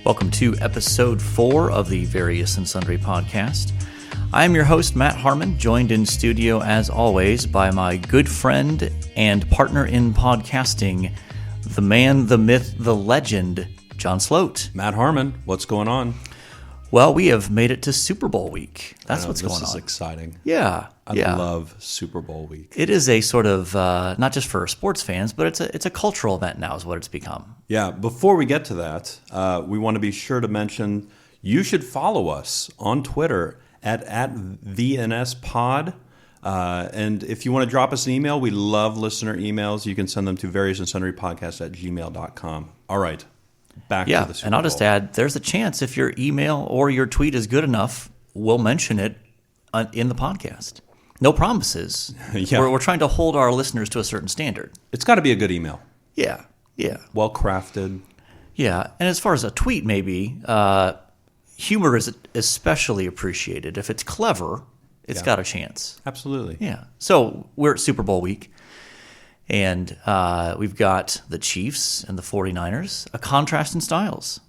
Welcome to episode 4 of the Various and Sundry podcast. I am your host, Matt Harmon, joined in studio as always by my good friend and partner in podcasting, the man, the myth, the legend, John Sloat. Matt Harmon, what's going on? Well, we have made it to Super Bowl week. That's what's going on. This is exciting. Yeah. I love Super Bowl week. It is a sort of, not just for sports fans, but it's a cultural event now is what it's become. Yeah, before we get to that, we want to be sure to mention you should follow us on Twitter at VNSPod. And if you want to drop us an email, we love listener emails. You can send them to variousandsundrypodcast@gmail.com. All right. Back to the Super Bowl. And I'll just add, there's a chance if your email or your tweet is good enough, we'll mention it in the podcast. No promises. Yeah. We're trying to hold our listeners to a certain standard. It's got to be a good email. Yeah. Well crafted. Yeah, and as far as a tweet maybe, humor is especially appreciated. If it's clever, it's got a chance. Absolutely. Yeah. So we're at Super Bowl week. And we've got the Chiefs and the 49ers, a contrast in styles.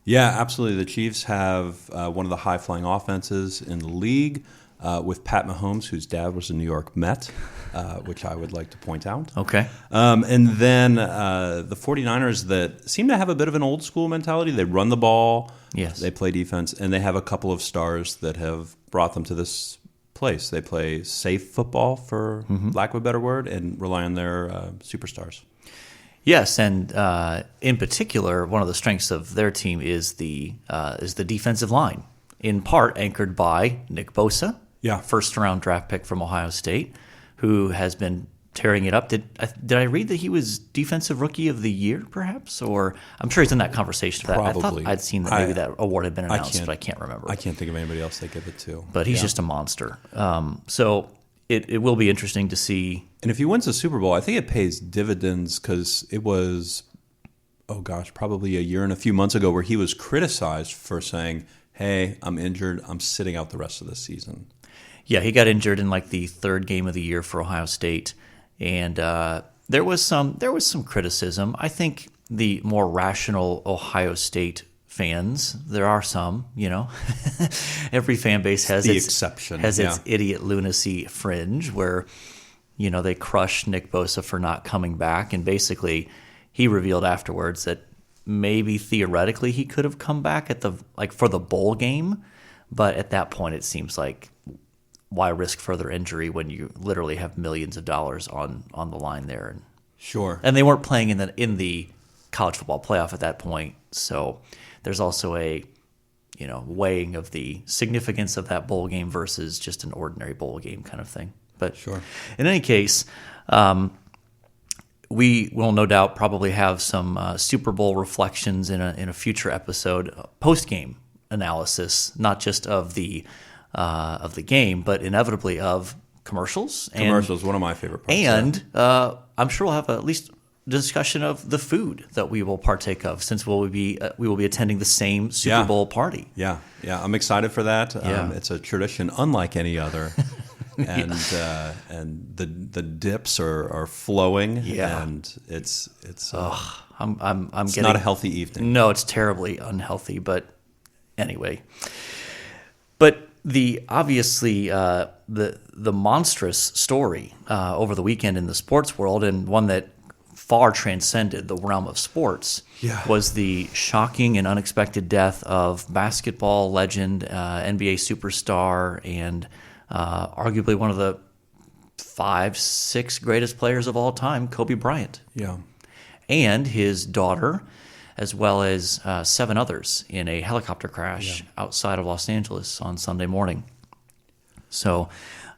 Yeah, absolutely. The Chiefs have one of the high-flying offenses in the league with Pat Mahomes, whose dad was a New York Met, which I would like to point out. Okay. And then the 49ers that seem to have a bit of an old-school mentality. They run the ball. Yes. They play defense, and they have a couple of stars that have brought them to this place. They play safe football, for lack of a better word, and rely on their superstars. Yes, and in particular, one of the strengths of their team is the defensive line, in part anchored by Nick Bosa, first-round draft pick from Ohio State, who has been tearing it up. Did I read that he was Defensive Rookie of the Year, perhaps? Or I'm sure he's in that conversation. Probably. I thought I'd seen that maybe that award had been announced, but I can't remember. I can't think of anybody else they give it to. But he's just a monster. So it will be interesting to see. And if he wins the Super Bowl, I think it pays dividends because it was, probably a year and a few months ago where he was criticized for saying, hey, I'm injured, I'm sitting out the rest of the season. Yeah, he got injured in like the third game of the year for Ohio State. And there was some criticism. I think the more rational Ohio State fans, there are some, every fan base has its exception. Has its idiot lunacy fringe where, they crush Nick Bosa for not coming back. And basically, he revealed afterwards that maybe theoretically he could have come back for the bowl game, but at that point it seems like, why risk further injury when you literally have millions of dollars on the line there? Sure. And they weren't playing in the college football playoff at that point, so there's also a weighing of the significance of that bowl game versus just an ordinary bowl game kind of thing. But sure. In any case, we will no doubt probably have some Super Bowl reflections in a future episode, post game analysis, not just of the game, but inevitably of commercials. Commercials, one of my favorite parts. And I'm sure we'll have at least discussion of the food that we will partake of, since we will be attending the same Super Bowl party. Yeah, I'm excited for that. It's a tradition unlike any other, and the dips are flowing. Yeah, and it's not a healthy evening. No, it's terribly unhealthy. But anyway, but obviously the monstrous story over the weekend in the sports world, and one that far transcended the realm of sports, was the shocking and unexpected death of basketball legend, NBA superstar, and arguably one of the 5-6 greatest players of all time, Kobe Bryant. Yeah, and his daughter, as well as 7 others in a helicopter crash outside of Los Angeles on Sunday morning. So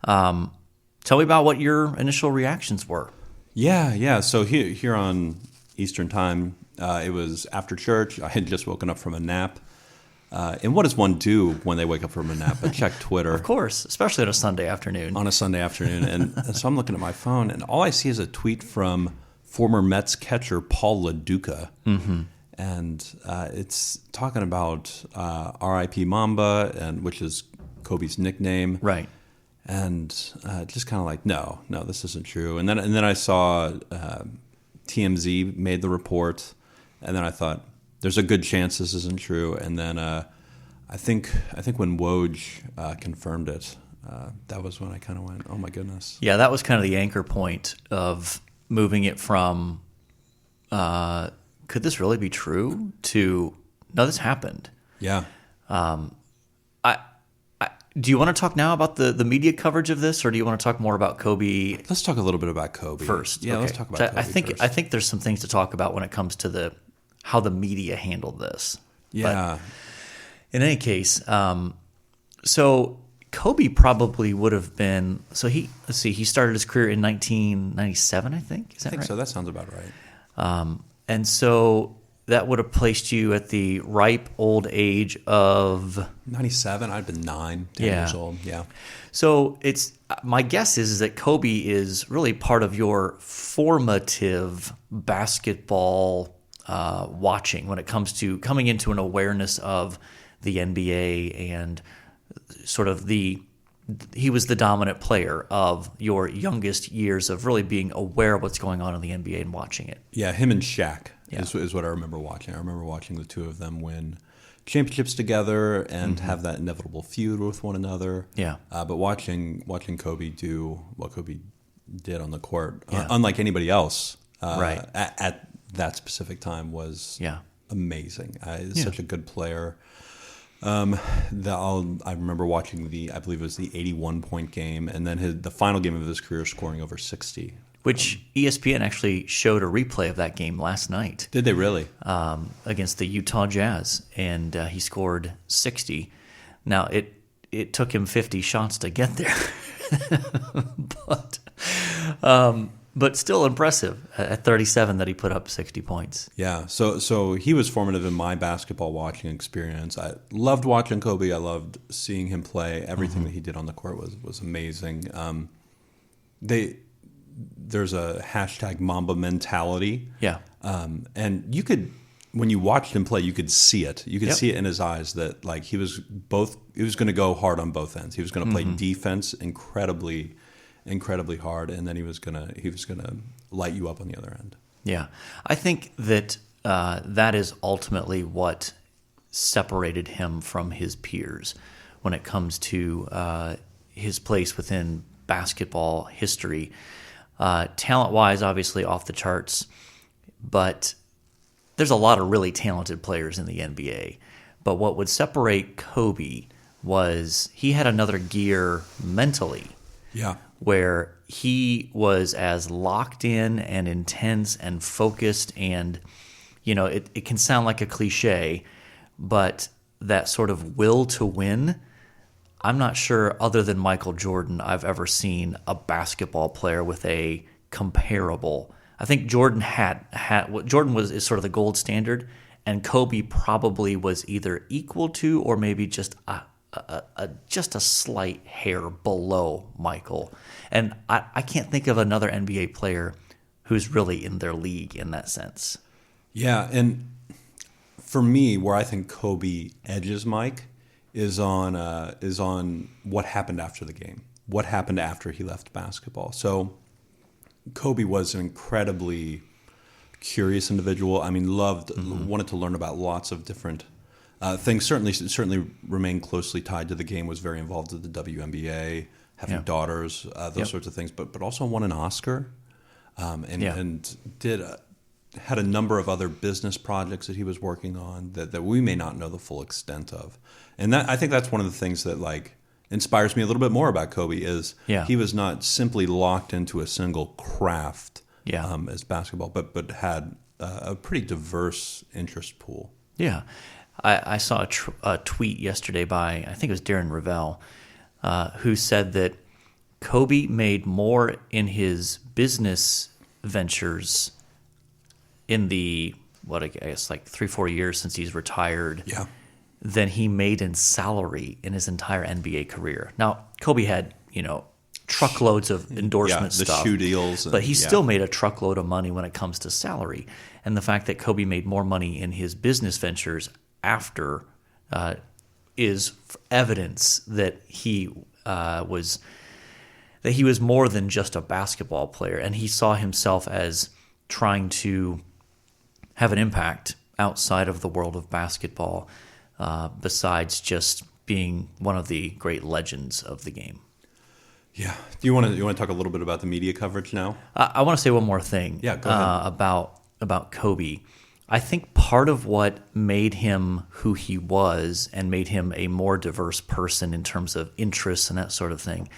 tell me about what your initial reactions were. Yeah. So here on Eastern Time, it was after church. I had just woken up from a nap. And what does one do when they wake up from a nap? I check Twitter. Of course, especially on a Sunday afternoon. And so I'm looking at my phone, and all I see is a tweet from former Mets catcher Paul LaDuca. Mm-hmm. And it's talking about R.I.P. Mamba, which is Kobe's nickname. Right. And just kind of like, no, this isn't true. And then I saw TMZ made the report, and then I thought, there's a good chance this isn't true. And then I think when Woj confirmed it, that was when I kind of went, oh my goodness. Yeah, that was kind of the anchor point of moving it from could this really be true to no, this happened. Yeah. Do you want to talk now about the media coverage of this, or do you want to talk more about Kobe? Let's talk a little bit about Kobe first. Yeah, okay. let's talk about Kobe first. I think there's some things to talk about when it comes to how the media handled this. Yeah. But in any case, so Kobe probably would have been. So he started his career in 1997, I think. Is that right? I think so. That sounds about right. And so that would have placed you at the ripe old age of 97. I'd been 10 years old. Yeah. So my guess is that Kobe is really part of your formative basketball watching when it comes to coming into an awareness of the NBA and sort of he was the dominant player of your youngest years of really being aware of what's going on in the NBA and watching it. Yeah, him and Shaq is what I remember watching. I remember watching the two of them win championships together and have that inevitable feud with one another. Yeah. But watching Kobe do what Kobe did on the court, unlike anybody else at that specific time, was amazing. He's such a good player. I remember watching I believe it was the 81-point game, and then the final game of his career, scoring over 60. Which ESPN actually showed a replay of that game last night. Did they really? Against the Utah Jazz, and he scored 60. Now, it took him 50 shots to get there, but still impressive at 37 that he put up 60 points. Yeah, so he was formative in my basketball watching experience. I loved watching Kobe. I loved seeing him play. Everything that he did on the court was amazing. There's a hashtag Mamba mentality. Yeah. And you could, when you watched him play, you could see it. You could see it in his eyes that like he was going to go hard on both ends. He was going to play defense incredibly hard, and then he was gonna light you up on the other end. Yeah, I think that that is ultimately what separated him from his peers when it comes to his place within basketball history. Talent-wise, obviously off the charts, but there's a lot of really talented players in the NBA. But what would separate Kobe was he had another gear mentally. Yeah. Where he was as locked in and intense and focused, and it can sound like a cliche, but that sort of will to win, I'm not sure other than Michael Jordan I've ever seen a basketball player with a comparable. I think Jordan is sort of the gold standard, and Kobe probably was either equal to or maybe just a slight hair below Michael. And I can't think of another NBA player who's really in their league in that sense. Yeah, and for me, where I think Kobe edges Mike is on what happened after the game. What happened after he left basketball. So Kobe was an incredibly curious individual. I mean, wanted to learn about lots of different things. Certainly remained closely tied to the game, was very involved with the WNBA, having daughters, those sorts of things, but also won an Oscar and had a number of other business projects that he was working on that we may not know the full extent of. And I think that's one of the things that like inspires me a little bit more about Kobe is he was not simply locked into a single craft as basketball, but had a pretty diverse interest pool. Yeah. I saw a tweet yesterday by, I think it was Darren Ravel, who said that Kobe made more in his business ventures in the, I guess like 3-4 years since he's retired than he made in salary in his entire NBA career. Now, Kobe had, truckloads of endorsement the stuff. Shoe deals. But he still made a truckload of money when it comes to salary. And the fact that Kobe made more money in his business ventures after is evidence that he was more than just a basketball player, and he saw himself as trying to have an impact outside of the world of basketball, besides just being one of the great legends of the game. Yeah. Do you want to talk a little bit about the media coverage now? I want to say one more thing. Yeah, go ahead. About Kobe. I think part of what made him who he was and made him a more diverse person in terms of interests and that sort of thing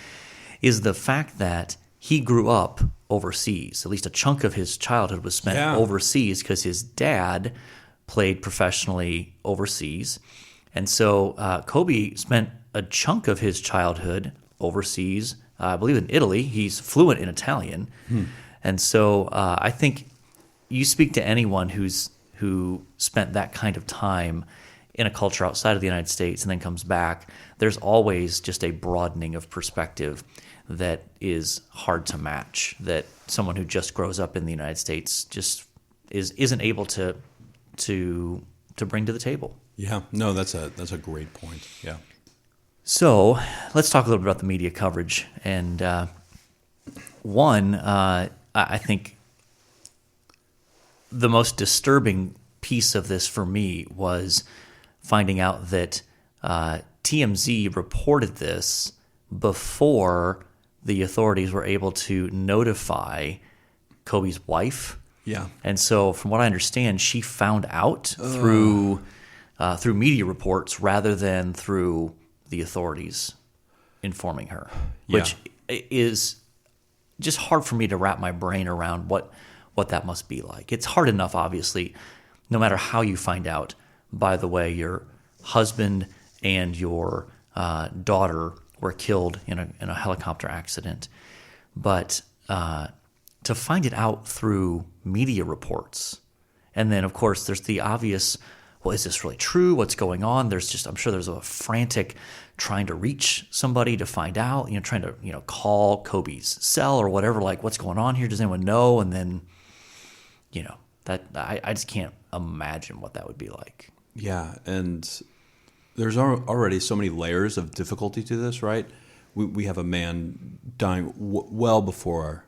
is the fact that he grew up overseas. At least a chunk of his childhood was spent overseas because his dad played professionally overseas. And so Kobe spent a chunk of his childhood overseas, I believe in Italy. He's fluent in Italian. And so I think you speak to anyone who spent that kind of time in a culture outside of the United States and then comes back, there's always just a broadening of perspective that is hard to match, that someone who just grows up in the United States just isn't able to bring to the table. Yeah, no, that's a great point. Yeah. So let's talk a little bit about the media coverage. And I think the most disturbing piece of this for me was finding out that TMZ reported this before the authorities were able to notify Kobe's wife. Yeah. And so from what I understand, she found out through media reports rather than through the authorities informing her, which is just hard for me to wrap my brain around what that must be like. It's hard enough, obviously, no matter how you find out, by the way, your husband and your daughter were killed in a helicopter accident. But to find it out through media reports, and then, of course, there's the obvious, well, is this really true? What's going on? I'm sure there's a frantic trying to reach somebody to find out, trying to, call Kobe's cell or whatever, like, what's going on here? Does anyone know? And then, that I just can't imagine what that would be like. Yeah, and there's already so many layers of difficulty to this, right? We have a man dying well before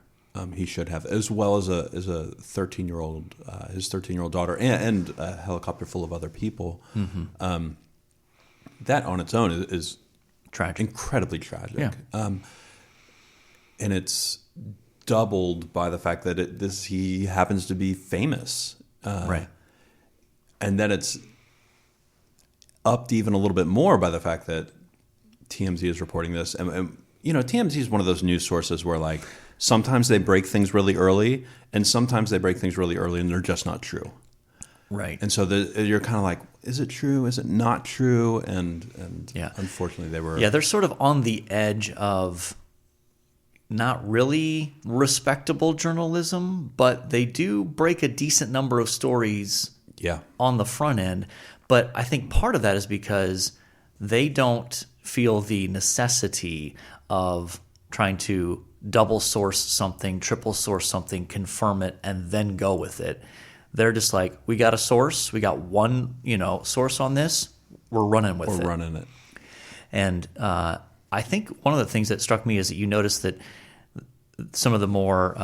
he should have, as well as a 13-year-old, his 13-year-old daughter, and a helicopter full of other people. Mm-hmm. That on its own is tragic, incredibly tragic. Yeah. And it's doubled by the fact that he happens to be famous, right? And then it's upped even a little bit more by the fact that TMZ is reporting this. And TMZ is one of those news sources where, like, sometimes they break things really early, and sometimes they break things really early and they're just not true. Right. And so you're kind of like, is it true? Is it not true? And yeah. Unfortunately, they were. Yeah, they're sort of on the edge of not really respectable journalism, but they do break a decent number of stories on the front end. But I think part of that is because they don't feel the necessity of trying to double source something, triple source something, confirm it, and then go with it. They're just like, we got a source, we got one, source on this, we're running with it. We're running it. And I think one of the things that struck me is that you notice that some of the more,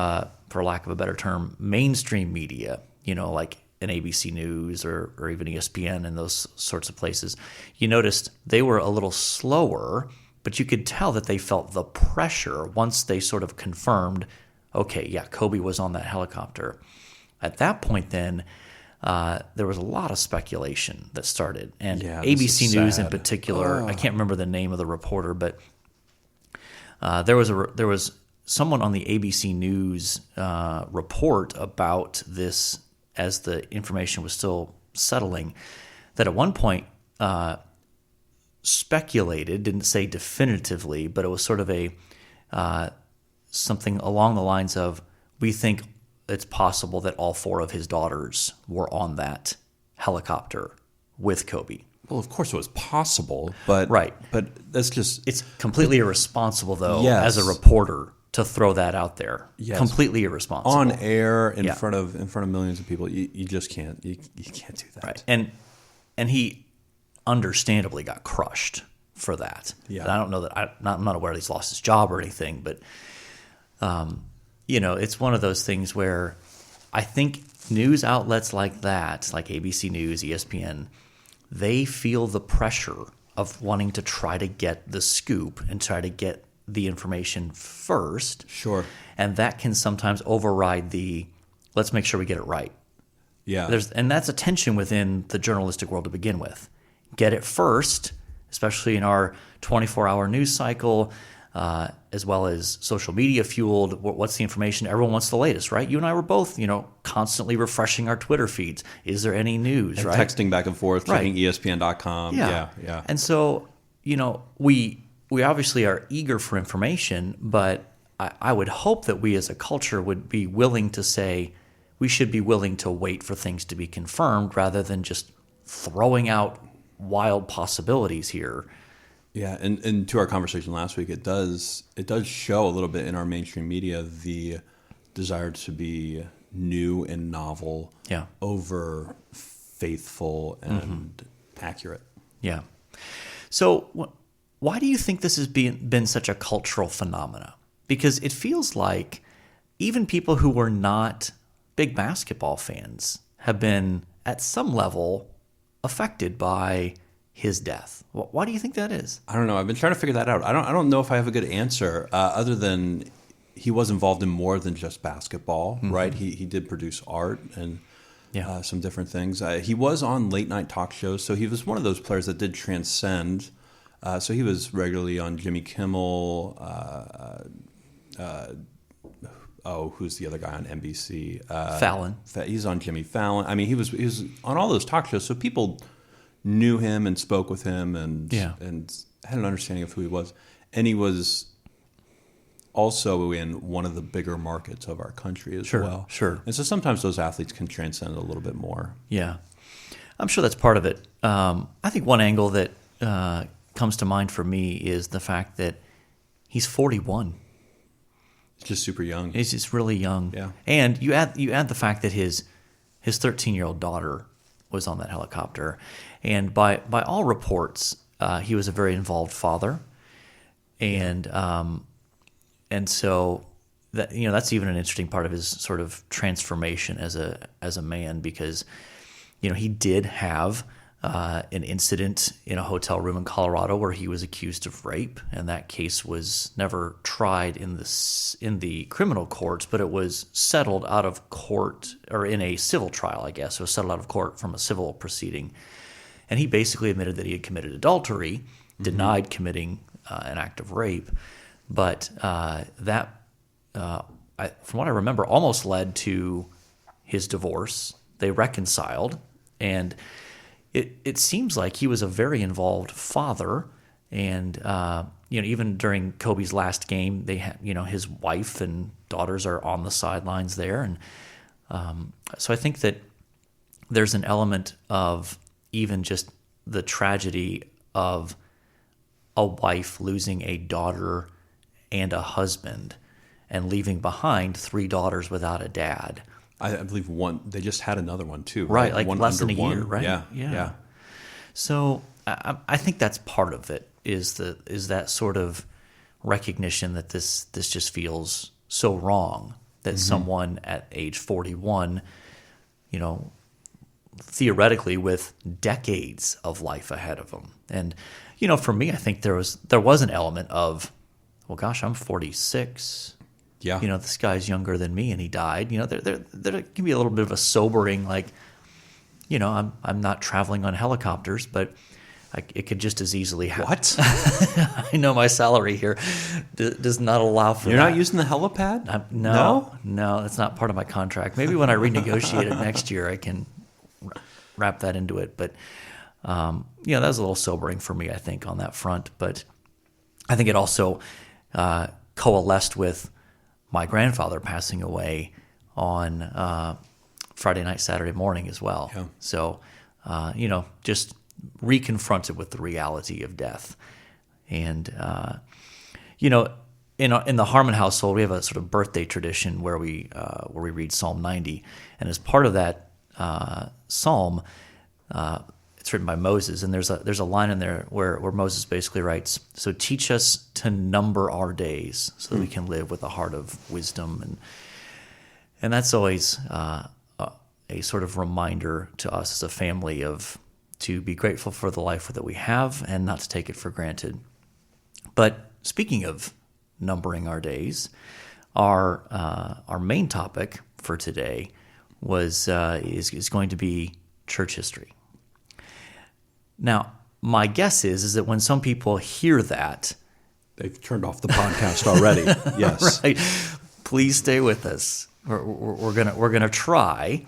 for lack of a better term, mainstream media, like an ABC News or even ESPN and those sorts of places, you noticed they were a little slower, but you could tell that they felt the pressure once they sort of confirmed, okay, yeah, Kobe was on that helicopter. At that point then, there was a lot of speculation that started. And ABC News in particular, I can't remember the name of the reporter, but there was someone on the ABC News report about this as the information was still settling, that at one point speculated, didn't say definitively, but it was sort of a something along the lines of, we think it's possible that all four of his daughters were on that helicopter with Kobe. Well, of course it was possible, but right. But that's just, it's completely irresponsible, though, as a reporter, to throw that out there. Yes. Completely irresponsible. On air in front of millions of people. You just can't you can't do that. Right. And he understandably got crushed for that. Yeah. And I don't know that I'm not aware that he's lost his job or anything, but it's one of those things where I think news outlets like that, like ABC News, ESPN, they feel the pressure of wanting to try to get the scoop and try to get the information first. Sure. And that can sometimes override the let's make sure we get it right. Yeah. And that's a tension within the journalistic world to begin with. Get it first, especially in our 24-hour news cycle, as well as social media fueled. What's the information? Everyone wants the latest, right? You and I were both, constantly refreshing our Twitter feeds. Is there any news, and right? Texting back and forth, Right. checking ESPN.com. Yeah. And so, we obviously are eager for information, but I would hope that we as a culture would be willing to say we should be willing to wait for things to be confirmed rather than just throwing out wild possibilities here. Yeah, and to our conversation last week, it does show a little bit in our mainstream media the desire to be new and novel over faithful and accurate. Yeah. So why do you think this has been such a cultural phenomena? Because it feels like even people who were not big basketball fans have been at some level affected by his death. Why do you think that is? I don't know. I've been trying to figure that out. I don't know if I have a good answer other than he was involved in more than just basketball, right? He did produce art and some different things. He was on late night talk shows, so he was one of those players that did transcend. So he was regularly on Jimmy Kimmel. Who's the other guy on NBC? Fallon. He's on Jimmy Fallon. I mean, he was on all those talk shows, so people knew him and spoke with him and had an understanding of who he was. And he was also in one of the bigger markets of our country as well. Sure. And so sometimes those athletes can transcend a little bit more. Yeah. I'm sure that's part of it. I think one angle that comes to mind for me is the fact that he's 41. Just super young. He's just really young. Yeah. And you add the fact that his 13-year-old daughter was on that helicopter, and by all reports, he was a very involved father, and so that that's even an interesting part of his sort of transformation as a man, because he did have an incident in a hotel room in Colorado where he was accused of rape, and that case was never tried in the criminal courts, but it was settled out of court, or in a civil trial, I guess. It was settled out of court from a civil proceeding, and he basically admitted that he had committed adultery, denied committing an act of rape, but that, from what I remember, almost led to his divorce. They reconciled, and it seems like he was a very involved father, and even during Kobe's last game, they had his wife and daughters are on the sidelines there, and so I think that there's an element of even just the tragedy of a wife losing a daughter and a husband, and leaving behind 3 daughters without a dad. I believe one. They just had another one too, right? Like one less than a under year, one. right? Yeah. So I think that's part of it. Is that sort of recognition that this just feels so wrong that someone at age 41, theoretically with decades of life ahead of them, and for me, I think there was an element of, well, gosh, I'm 46. Yeah. This guy's younger than me and he died. There can be a little bit of a sobering, like, I'm not traveling on helicopters, but it could just as easily happen. What? I know my salary here does not allow for You're that. not using the helipad? No, that's not part of my contract. Maybe when I renegotiate it next year, I can wrap that into it. But, that was a little sobering for me, I think, on that front. But I think it also coalesced with my grandfather passing away on Friday night, Saturday morning as well. Yeah. So, just reconfronted with the reality of death. And, in the Harmon household, we have a sort of birthday tradition where we read Psalm 90. And as part of that psalm, it's written by Moses, and there's a line in there where Moses basically writes, "So teach us to number our days so that we can live with a heart of wisdom." And that's always a sort of reminder to us as a family to be grateful for the life that we have and not to take it for granted. But speaking of numbering our days, our main topic for today is going to be church history. Now, my guess is that when some people hear that, they've turned off the podcast already. Yes, right. Please stay with us. We're gonna try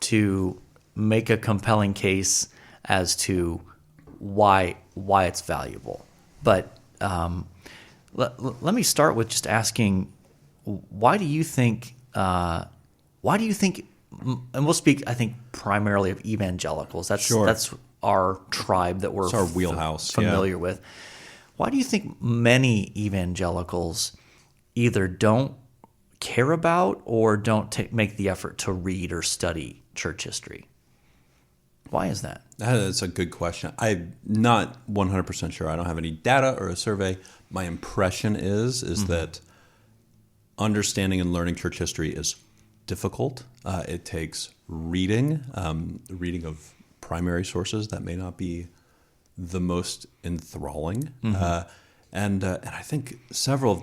to make a compelling case as to why it's valuable. But let me start with just asking, why do you think, and we'll speak, I think, primarily of evangelicals. That's our tribe that we're our wheelhouse, familiar with. Why do you think many evangelicals either don't care about or don't make the effort to read or study church history? Why is that? That's a good question. I'm not 100% sure. I don't have any data or a survey. My impression is that understanding and learning church history is difficult. It takes reading of primary sources that may not be the most enthralling. And I think several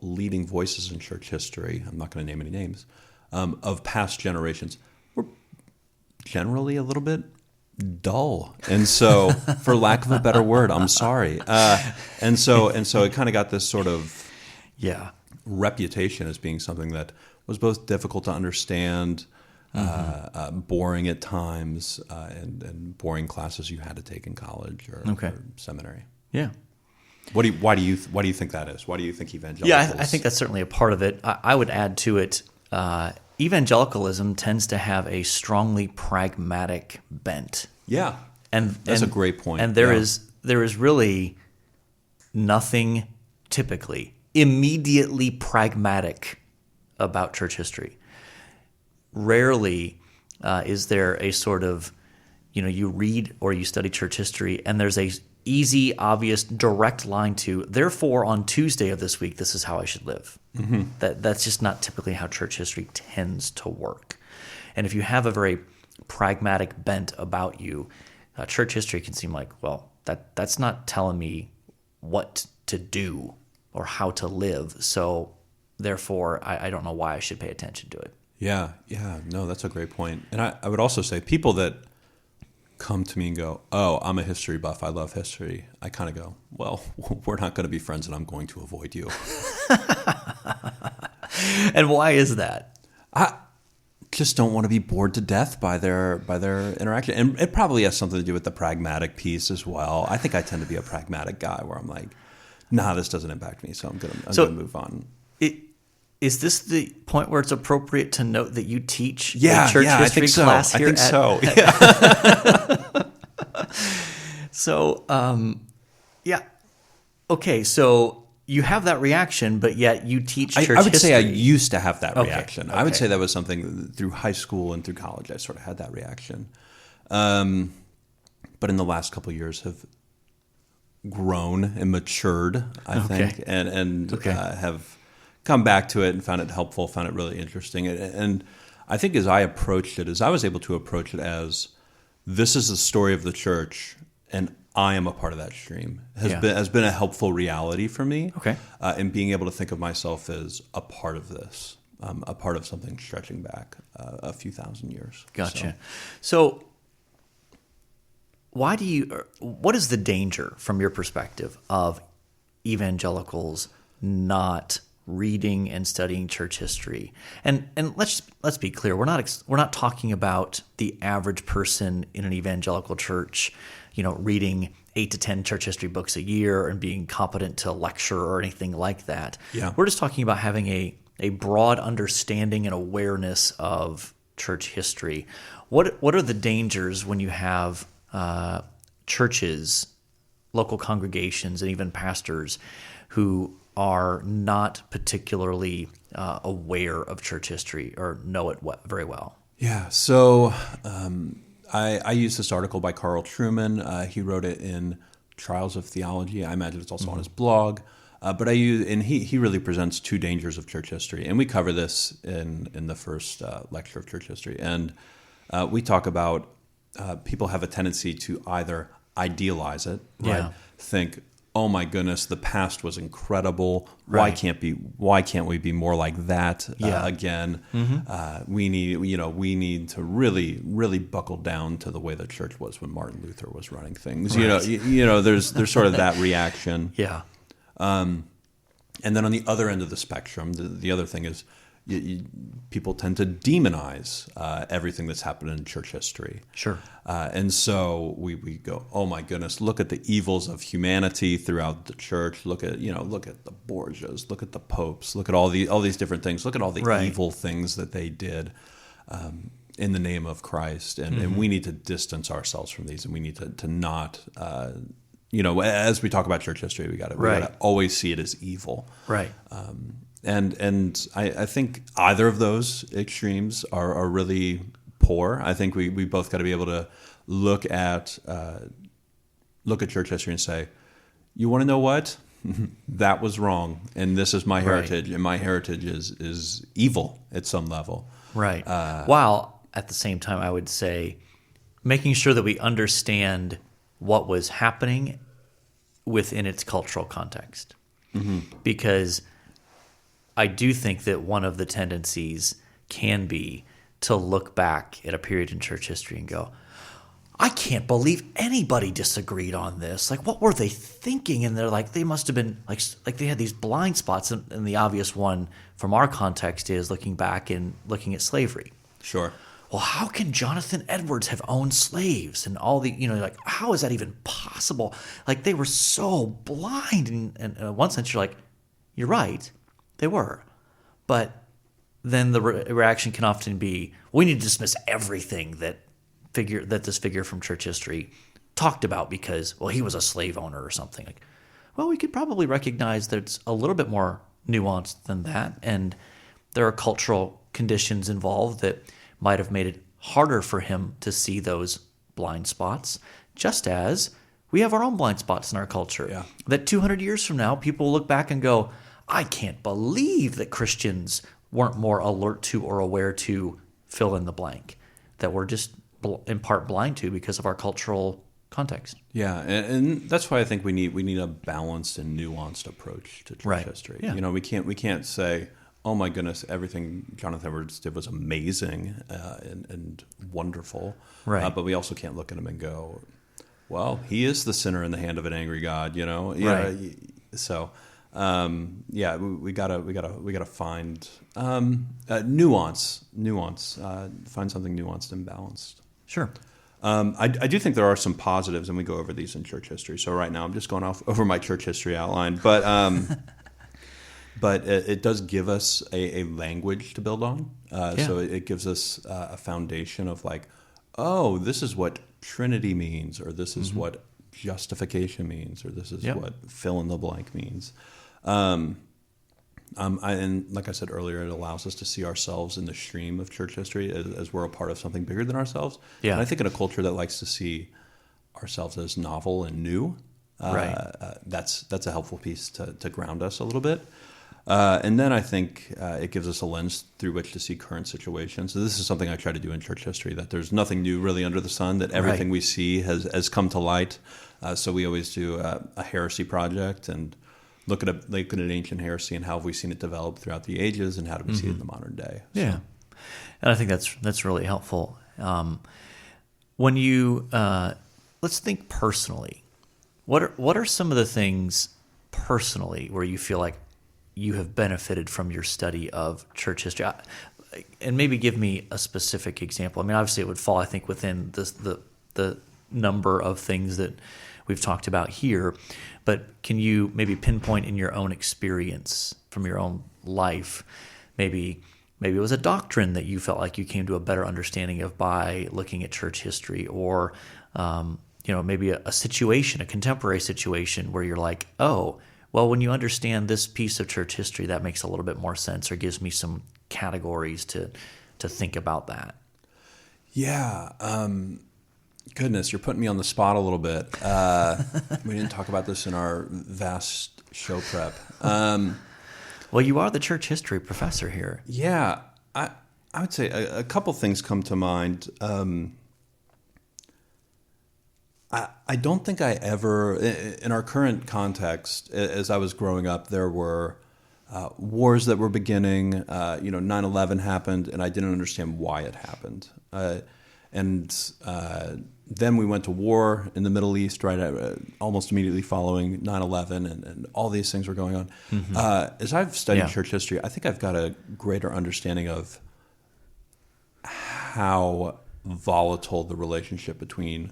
leading voices in church history, I'm not going to name any names, of past generations were generally a little bit dull. And so, for lack of a better word, I'm sorry. And so it kind of got this sort of reputation as being something that was both difficult to understand, boring at times, and boring classes you had to take in college or seminary. Yeah. Why do you think that is? Why do you think evangelicals? Yeah, I think that's certainly a part of it. I would add to it, evangelicalism tends to have a strongly pragmatic bent. Yeah, that's a great point. And there is really nothing typically immediately pragmatic about church history. Rarely is there a sort of, you read or you study church history and there's a easy, obvious, direct line to, therefore, on Tuesday of this week, this is how I should live. That's just not typically how church history tends to work. And if you have a very pragmatic bent about you, church history can seem like, well, that's not telling me what to do or how to live. So therefore, I don't know why I should pay attention to it. Yeah. No, that's a great point. And I would also say people that come to me and go, oh, I'm a history buff, I love history, I kind of go, well, we're not going to be friends and I'm going to avoid you. And why is that? I just don't want to be bored to death by their interaction. And it probably has something to do with the pragmatic piece as well. I think I tend to be a pragmatic guy where I'm like, nah, this doesn't impact me, so I'm going to move on. Is this the point where it's appropriate to note that you teach a church history class here? I think so. So, okay, so you have that reaction, but yet you teach church history. I would say I used to have that reaction. Okay. I would say that was something through high school and through college. I sort of had that reaction. But in the last couple of years have grown and matured, I think, and have come back to it and found it helpful, found it really interesting. And I think as I was able to approach it as, this is the story of the church, and I am a part of that stream, has been a helpful reality for me. In being able to think of myself as a part of this, a part of something stretching back a few thousand years. Gotcha. So what is the danger from your perspective of evangelicals not reading and studying church history? And let's be clear, we're not talking about the average person in an evangelical church, reading 8 to 10 church history books a year and being competent to lecture or anything like that. Yeah. We're just talking about having a broad understanding and awareness of church history. What are the dangers when you have churches, local congregations, and even pastors who are not particularly aware of church history or know it very well? Yeah, so I used this article by Carl Trueman. He wrote it in Trials of Theology. I imagine it's also on his blog. But I use, and he really presents two dangers of church history, and we cover this in the first lecture of church history, and we talk about people have a tendency to either idealize it, right? Yeah. Think, oh my goodness, the past was incredible. Right. Why can't we be more like that again? We need to really, really buckle down to the way the church was when Martin Luther was running things. Right. There's sort of that reaction. Yeah. And then on the other end of the spectrum, the other thing is people tend to demonize everything that's happened in church history. Sure. And so we go, oh my goodness, look at the evils of humanity throughout the church. Look at the Borgias, look at the popes, look at all these different things. Look at all the evil things that they did in the name of Christ. And we need to distance ourselves from these, and we need to not. As we talk about church history, we got to always see it as evil. Right. And I think either of those extremes are really poor. I think we both got to be able to look at church history and say, you want to know what? That was wrong, and this is my heritage, and my heritage is evil at some level. Right. While at the same time, I would say making sure that we understand what was happening within its cultural context. Because I do think that one of the tendencies can be to look back at a period in church history and go, I can't believe anybody disagreed on this. Like, what were they thinking? And they're like, they must have been like they had these blind spots. And the obvious one from our context is looking back and looking at slavery. Sure. Well, how can Jonathan Edwards have owned slaves and all the, like, how is that even possible? Like, they were so blind. And in one sense, you're like, you're right, they were. But then the reaction can often be, we need to dismiss everything that this figure from church history talked about because, well, he was a slave owner or something. Like, well, we could probably recognize that it's a little bit more nuanced than that. And there are cultural conditions involved that might have made it harder for him to see those blind spots, just as we have our own blind spots in our culture. Yeah. That 200 years from now, people will look back and go, I can't believe that Christians weren't more alert to or aware to fill in the blank, that we're just in part blind to because of our cultural context. Yeah, and that's why I think we need a balanced and nuanced approach to church history. Yeah. We can't say, oh my goodness, everything Jonathan Edwards did was amazing and wonderful. Right. But we also can't look at him and go, well, he is the sinner in the hand of an angry God, Right. So, we gotta find nuance. Find something nuanced and balanced. Sure. I do think there are some positives, and we go over these in church history. So right now, I'm just going over my church history outline, but. But it does give us a language to build on. So it gives us a foundation of like, oh, this is what Trinity means, or this is what justification means, or this is what fill in the blank means. And like I said earlier, it allows us to see ourselves in the stream of church history as we're a part of something bigger than ourselves. Yeah. And I think in a culture that likes to see ourselves as novel and new, that's a helpful piece to ground us a little bit. And then I think it gives us a lens through which to see current situations. So this is something I try to do in church history, that there's nothing new really under the sun, that everything we see has come to light. So we always do a heresy project and look at an ancient heresy and how have we seen it develop throughout the ages and how do we see it in the modern day. Yeah. And I think that's really helpful. When you let's think personally. What are some of the things personally where you feel like you have benefited from your study of church history? And maybe give me a specific example. I mean, obviously it would fall, I think, within the number of things that we've talked about here, but can you maybe pinpoint in your own experience from your own life, maybe it was a doctrine that you felt like you came to a better understanding of by looking at church history, or maybe a situation, a contemporary situation where you're like, oh, well, when you understand this piece of church history, that makes a little bit more sense, or gives me some categories to think about that. Yeah. Goodness, you're putting me on the spot a little bit. We didn't talk about this in our vast show prep. Well, you are the church history professor here. Yeah, I would say a couple things come to mind. I don't think I ever, in our current context, as I was growing up, there were wars that were beginning. 9/11 happened, and I didn't understand why it happened. Then we went to war in the Middle East, right, almost immediately following 9/11, and all these things were going on. As I've studied church history, I think I've got a greater understanding of how volatile the relationship between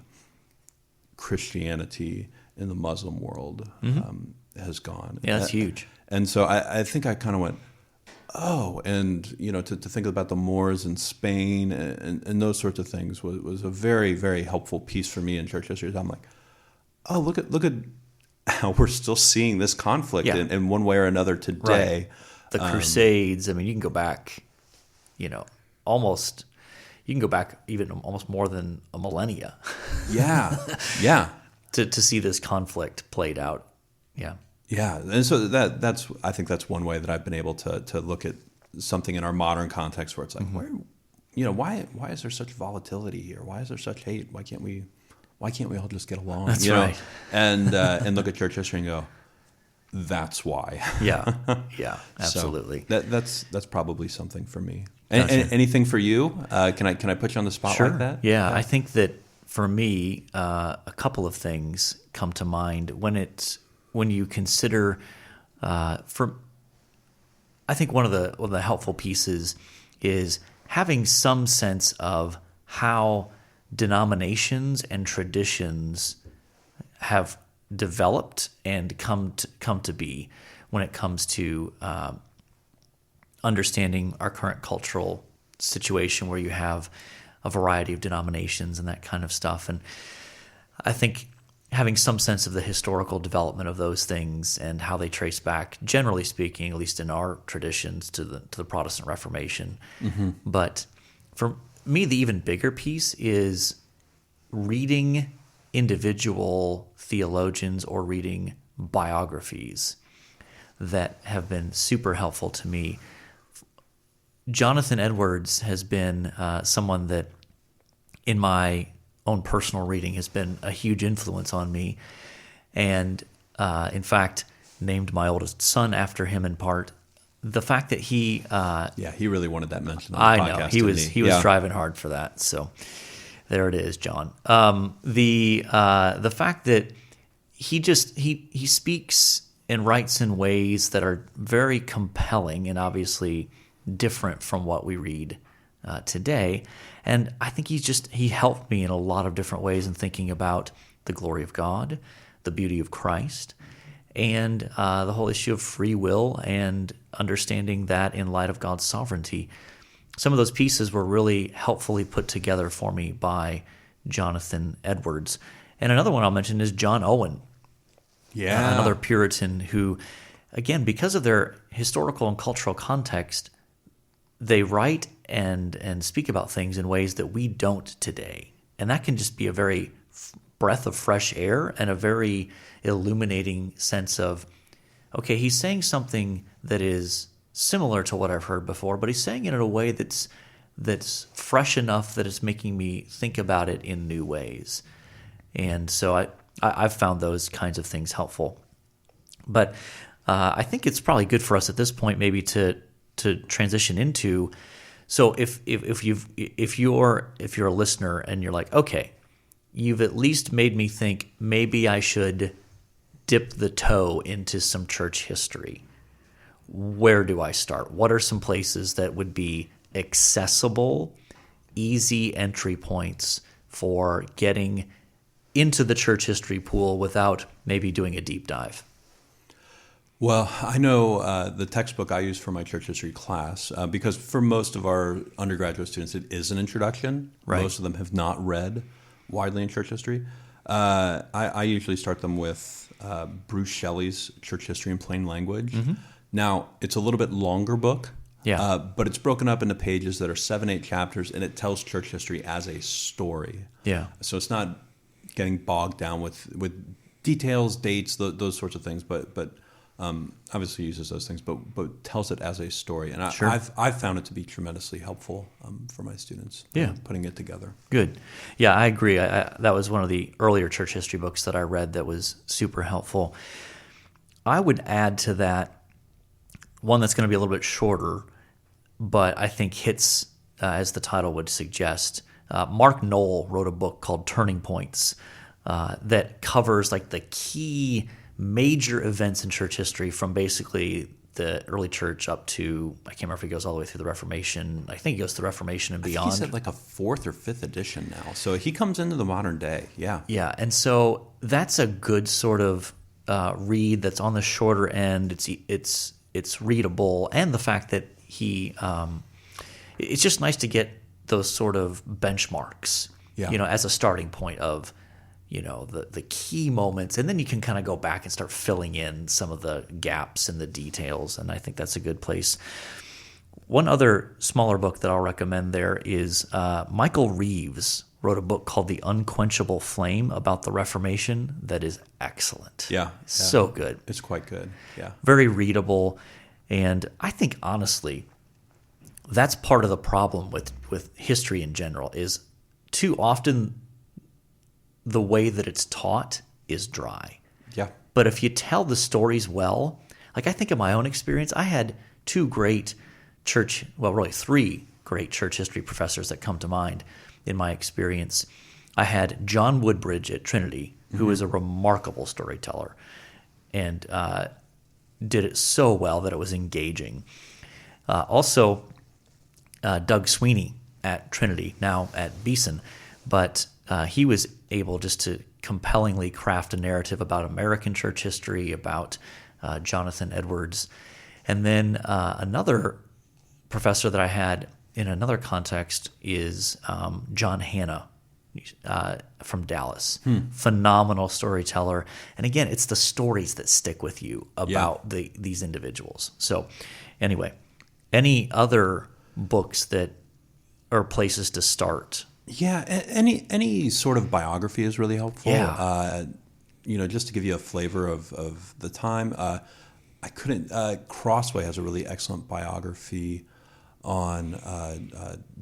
Christianity in the Muslim world has gone. Yeah, that's huge. And so I think I kind of went, oh, and to think about the Moors in Spain and those sorts of things was a very, very helpful piece for me in church history. I'm like, oh, look at how we're still seeing this conflict in one way or another today. Right. The Crusades. I mean, you can go back, almost. You can go back even almost more than a millennia. Yeah. to see this conflict played out. Yeah. Yeah, and so that's I think that's one way that I've been able to look at something in our modern context where it's like, why is there such volatility here? Why is there such hate? Why can't we all just get along? That's right. And look at church history and go, that's why. Yeah, absolutely. So that's probably something for me. Gotcha. Anything for you? Can I put you on the spot like that? Yeah, I think that for me, a couple of things come to mind when you consider. I think one of the helpful pieces is having some sense of how denominations and traditions have developed and come to be when it comes to understanding our current cultural situation, where you have a variety of denominations and that kind of stuff. And I think having some sense of the historical development of those things and how they trace back, generally speaking, at least in our traditions, to the Protestant Reformation. But for me, the even bigger piece is reading individual theologians or reading biographies that have been super helpful to me. Jonathan Edwards has been someone that, in my own personal reading, has been a huge influence on me, and in fact, named my oldest son after him in part. The fact that he he really wanted that mentioned on the podcast. I know he was driving hard for that. So there it is, John. The fact that he speaks and writes in ways that are very compelling and obviously different from what we read today. And I think he helped me in a lot of different ways in thinking about the glory of God, the beauty of Christ, and the whole issue of free will and understanding that in light of God's sovereignty. Some of those pieces were really helpfully put together for me by Jonathan Edwards. And another one I'll mention is John Owen. Yeah. Another Puritan who, again, because of their historical and cultural context, they write and speak about things in ways that we don't today. And that can just be a very breath of fresh air and a very illuminating sense of, okay, he's saying something that is similar to what I've heard before, but he's saying it in a way that's fresh enough that it's making me think about it in new ways. And so I've found those kinds of things helpful. But I think it's probably good for us at this point maybe to transition into. So if you're a listener and you're like, okay, you've at least made me think maybe I should dip the toe into some church history. Where do I start? What are some places that would be accessible, easy entry points for getting into the church history pool without maybe doing a deep dive? Well, I know the textbook I use for my church history class, because for most of our undergraduate students, it is an introduction. Right. Most of them have not read widely in church history. I usually start them with Bruce Shelley's Church History in Plain Language. Mm-hmm. Now, it's a little bit longer book, but it's broken up into pages that are 7-8 chapters, and it tells church history as a story. Yeah. So it's not getting bogged down with details, dates, those sorts of things, but Obviously uses those things, but tells it as a story. And Sure. I've found it to be tremendously helpful for my students. Yeah. Putting it together. Good. Yeah, I agree. That was one of the earlier church history books that I read that was super helpful. I would add to that one that's going to be a little bit shorter, but I think hits, as the title would suggest. Mark Knoll wrote a book called Turning Points that covers like the key major events in church history from basically the early church up to, I can't remember if he goes all the way through the Reformation. I think he goes to the Reformation and beyond. He's at like a 4th or 5th edition now. So he comes into the modern day. Yeah. Yeah. And so that's a good sort of read that's on the shorter end. It's readable. And the fact that it's just nice to get those sort of benchmarks, as a starting point of, the key moments, and then you can kind of go back and start filling in some of the gaps in the details, and I think that's a good place. One other smaller book that I'll recommend there is Michael Reeves wrote a book called The Unquenchable Flame about the Reformation that is excellent. Yeah. So good. It's quite good. Yeah. Very readable, and I think, honestly, that's part of the problem with history in general is too often the way that it's taught is dry. Yeah. But if you tell the stories well, like I think in my own experience, I had three great church history professors that come to mind in my experience. I had John Woodbridge at Trinity, who is a remarkable storyteller and did it so well that it was engaging. Also, Doug Sweeney at Trinity, now at Beeson, but he was able just to compellingly craft a narrative about American church history, about Jonathan Edwards. And then another professor that I had in another context is John Hanna from Dallas. Phenomenal storyteller. And again, it's the stories that stick with you about these individuals. So anyway, any other books that are places to start? Yeah, any sort of biography is really helpful. Yeah. Just to give you a flavor of the time, Crossway has a really excellent biography on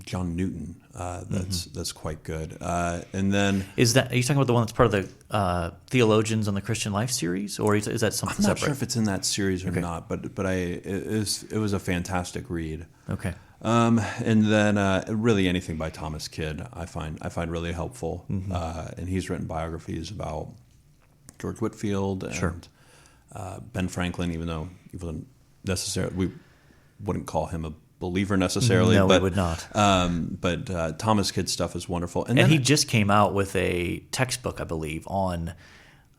John Newton. That's quite good. And then are you talking about the one that's part of the Theologians on the Christian Life series, or is that something separate? I'm not sure if it's in that series or not, but it was a fantastic read. Okay. And then really anything by Thomas Kidd I find really helpful. And he's written biographies about George Whitefield and Ben Franklin, even though we wouldn't call him a believer necessarily. No, but, we would not. But Thomas Kidd's stuff is wonderful. And he just came out with a textbook, I believe, on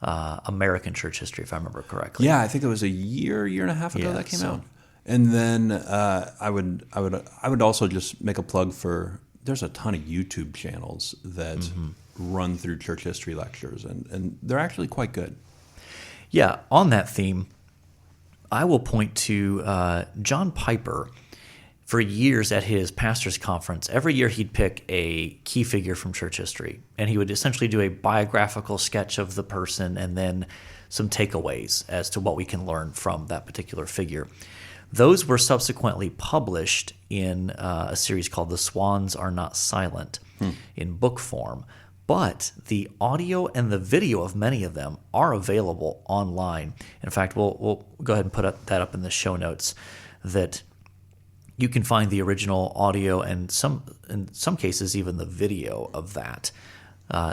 American church history, if I remember correctly. Yeah, I think it was a year and a half ago that came out. And then I would also just make a plug for, there's a ton of YouTube channels that run through church history lectures, and they're actually quite good. Yeah, on that theme, I will point to John Piper. For years at his pastor's conference, every year he'd pick a key figure from church history, and he would essentially do a biographical sketch of the person and then some takeaways as to what we can learn from that particular figure. Those were subsequently published in a series called The Swans Are Not Silent in book form. But the audio and the video of many of them are available online. In fact, we'll go ahead and put that up in the show notes, that you can find the original audio and in some cases even the video of that.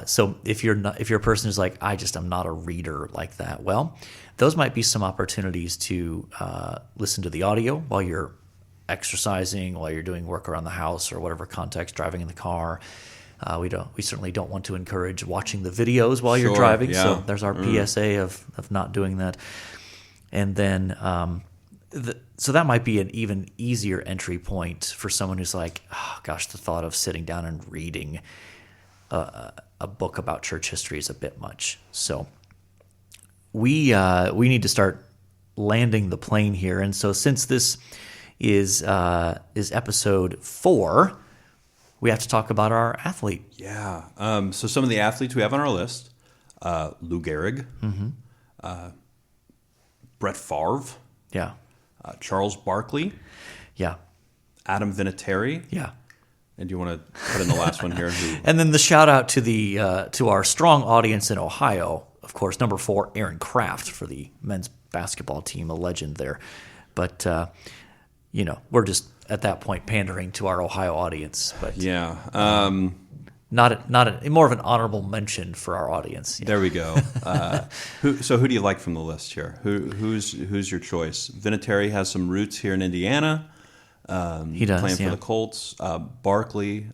So if you're a person who's like, I'm not a reader like that, well, those might be some opportunities to listen to the audio while you're exercising, while you're doing work around the house or whatever context, driving in the car. We certainly don't want to encourage watching the videos while you're driving. Yeah. So there's our PSA of not doing that. And then so that might be an even easier entry point for someone who's like, oh, gosh, the thought of sitting down and reading a book about church history is a bit much. So we need to start landing the plane here. And so since this is episode 4, we have to talk about our athlete. Yeah. So some of the athletes we have on our list: Lou Gehrig, Brett Favre, Yeah. Charles Barkley, Yeah. Adam Vinatieri. Yeah. And do you want to put in the last one here? And then the shout out to to our strong audience in Ohio, of course, number 4, Aaron Kraft for the men's basketball team, a legend there. But we're just at that point pandering to our Ohio audience. But Yeah. more of an honorable mention for our audience. Yeah. There we go. Who do you like from the list here? Who's your choice? Vinatieri has some roots here in Indiana. He does, playing for yeah. the Colts. Barkley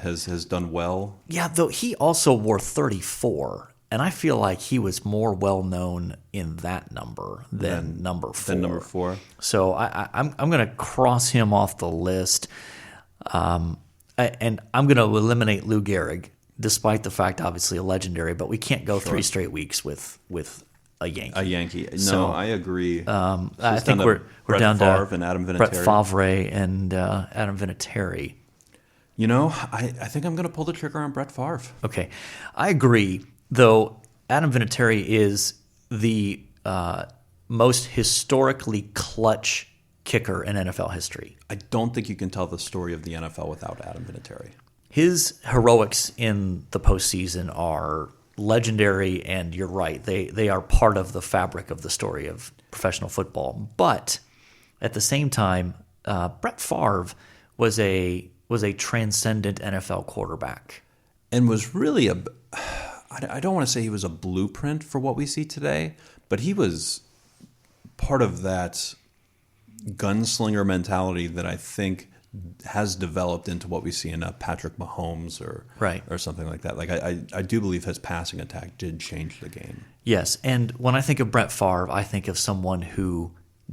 has done well. Yeah, though he also wore 34, and I feel like he was more well known in that number than number 4. Than number 4. So I'm going to cross him off the list, and I'm going to eliminate Lou Gehrig, despite the fact, obviously, a legendary. But we can't go 3 straight weeks with a Yankee. A Yankee. No, So, I agree. I think we're Brett down Favre to and Adam Vinatieri. Brett Favre and Adam Vinatieri. I think I'm going to pull the trigger on Brett Favre. Okay, I agree. Though Adam Vinatieri is the most historically clutch kicker in NFL history. I don't think you can tell the story of the NFL without Adam Vinatieri. His heroics in the postseason are legendary, and you're right. They are part of the fabric of the story of professional football. But at the same time, Brett Favre was a transcendent NFL quarterback. And was really I don't want to say he was a blueprint for what we see today, but he was part of that gunslinger mentality that I think has developed into what we see in Patrick Mahomes or something like that. Like I do believe his passing attack did change the game. Yes, and when I think of Brett Favre, I think of someone who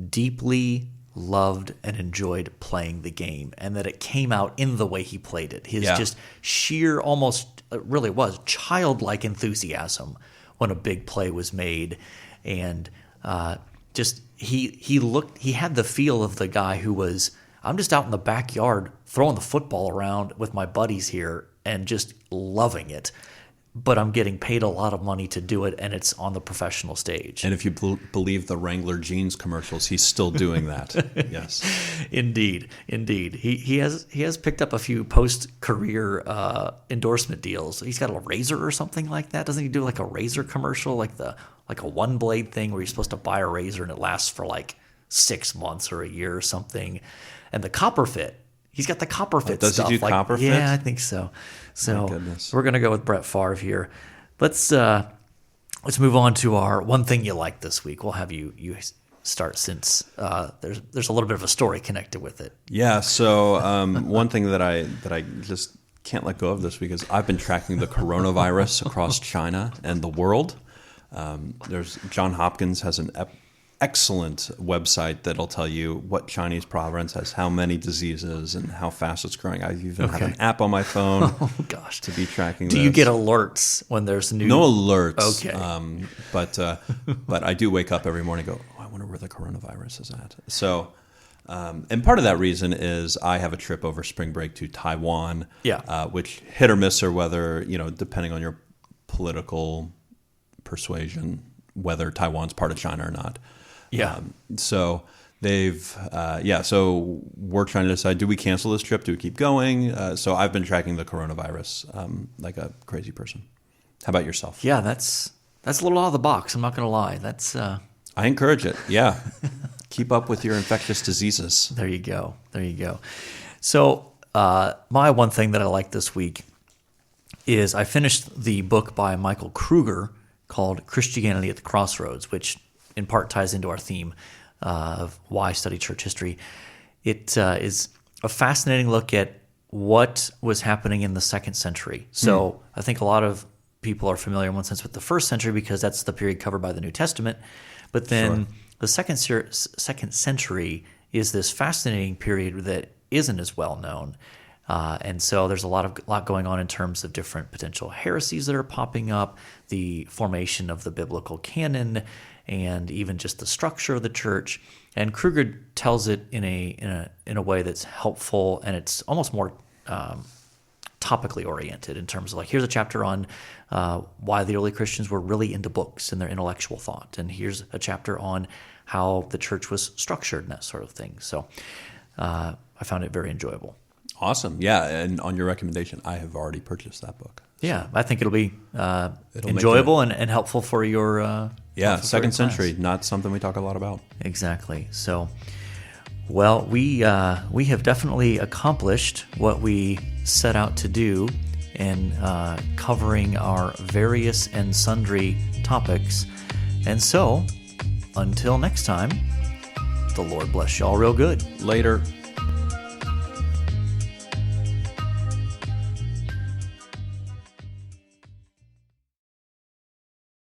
deeply loved and enjoyed playing the game, and that it came out in the way he played it. His just sheer, almost it really was childlike enthusiasm when a big play was made, and he had the feel of the guy who was, I'm just out in the backyard throwing the football around with my buddies here and just loving it. But I'm getting paid a lot of money to do it, and it's on the professional stage. And if you believe the Wrangler jeans commercials, he's still doing that. Yes, indeed. He has picked up a few post-career endorsement deals. He's got a razor or something like that. Doesn't he do like a razor commercial, like a one blade thing where you're supposed to buy a razor and it lasts for like 6 months or a year or something? And the copper fit. He's got the copper fit does stuff. Does he do copper fit? Yeah, I think so. So we're going to go with Brett Favre here. Let's move on to our one thing you like this week. We'll have you start, since there's a little bit of a story connected with it. Yeah. So one thing that I just can't let go of this week is I've been tracking the coronavirus across China and the world. There's John Hopkins has an excellent website that'll tell you what Chinese province has how many diseases and how fast it's growing. I even have an app on my phone to be tracking this. Do you get alerts when there's new? No alerts. Okay. But I do wake up every morning and go, I wonder where the coronavirus is at. So, and part of that reason is I have a trip over spring break to Taiwan, which hit or miss or whether, depending on your political persuasion, whether Taiwan's part of China or not. Yeah. So they've, so we're trying to decide, do we cancel this trip? Do we keep going? So I've been tracking the coronavirus like a crazy person. How about yourself? Yeah, that's a little out of the box. I'm not going to lie. That's. I encourage it. Yeah. Keep up with your infectious diseases. There you go. So my one thing that I like this week is I finished the book by Michael Kruger called Christianity at the Crossroads, which in part ties into our theme of why study church history. It is a fascinating look at what was happening in the 2nd century. So I think a lot of people are familiar in one sense with the 1st century because that's the period covered by the New Testament. But then the second century is this fascinating period that isn't as well known. And so there's a lot going on in terms of different potential heresies that are popping up, the formation of the biblical canon, and even just the structure of the church. And Kruger tells it in a way that's helpful, and it's almost more topically oriented in terms of like, here's a chapter on why the early Christians were really into books and their intellectual thought, and here's a chapter on how the church was structured and that sort of thing. So I found it very enjoyable. Awesome. Yeah, and on your recommendation, I have already purchased that book. Yeah, I think it'll be enjoyable and helpful for your second century, not something we talk a lot about. Exactly. So, well, we have definitely accomplished what we set out to do in covering our various and sundry topics. And so, until next time, the Lord bless y'all real good. Later.